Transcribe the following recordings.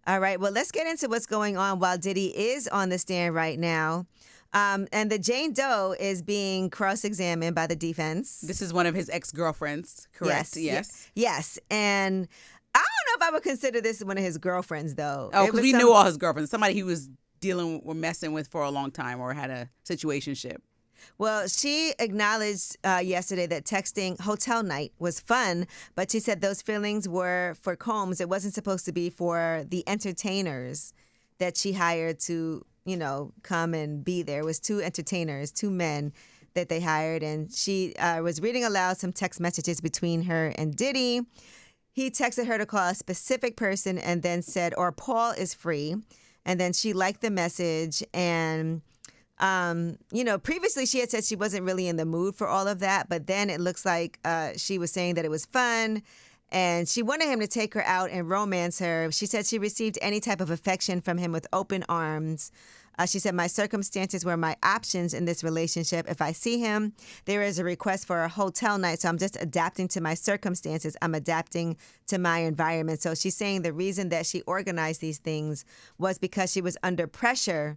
All right. Well, let's get into what's going on while Diddy is on the stand right now. And the Jane Doe is being cross-examined by the defense. This is one of his ex-girlfriends, correct? Yes. Yes. And I don't know if I would consider this one of his girlfriends, though. Oh, because we knew all his girlfriends. Somebody he was dealing or messing with for a long time or had a situationship. Well, she acknowledged yesterday that texting hotel night was fun, but she said those feelings were for Combs. It wasn't supposed to be for the entertainers that she hired to, come and be there. It was two entertainers, two men that they hired, and she was reading aloud some text messages between her and Diddy. He texted her to call a specific person and then said, or Paul is free. And then she liked the message and... previously she had said she wasn't really in the mood for all of that, but then it looks like she was saying that it was fun and she wanted him to take her out and romance her. She said she received any type of affection from him with open arms. She said, my circumstances were my options in this relationship. If I see him, there is a request for a hotel night. So I'm just adapting to my circumstances. I'm adapting to my environment. So she's saying the reason that she organized these things was because she was under pressure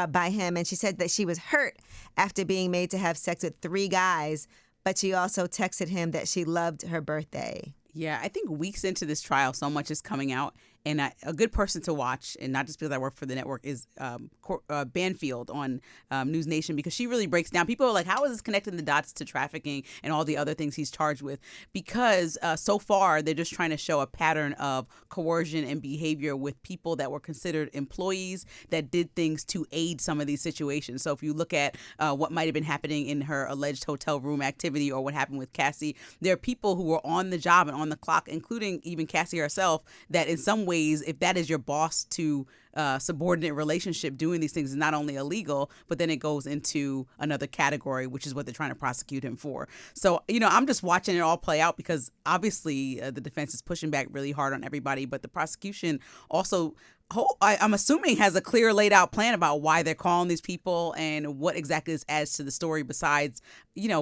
by him. And she said that she was hurt after being made to have sex with 3 guys, but she also texted him that she loved her birthday. Yeah, I think weeks into this trial, so much is coming out. And a good person to watch, and not just because I work for the network, is Banfield on News Nation, because she really breaks down. People are like, how is this connecting the dots to trafficking and all the other things he's charged with? Because so far, they're just trying to show a pattern of coercion and behavior with people that were considered employees that did things to aid some of these situations. So if you look at what might have been happening in her alleged hotel room activity or what happened with Cassie, there are people who were on the job and on the clock, including even Cassie herself, that in some ways, if that is your boss to subordinate relationship, doing these things is not only illegal, but then it goes into another category, which is what they're trying to prosecute him for. So, I'm just watching it all play out because obviously the defense is pushing back really hard on everybody, but the prosecution also, I'm assuming, has a clear laid out plan about why they're calling these people and what exactly this adds to the story besides,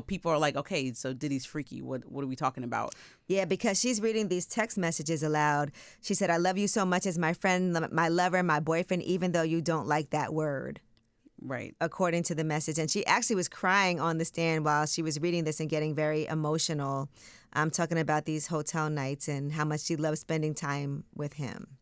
people are like, okay, so Diddy's freaky. What are we talking about? Yeah, because she's reading these text messages aloud. She said, I love you so much as my friend, my lover, my boyfriend, even though you don't like that word. Right. According to the message. And she actually was crying on the stand while she was reading this and getting very emotional. Talking about these hotel nights and how much she loves spending time with him.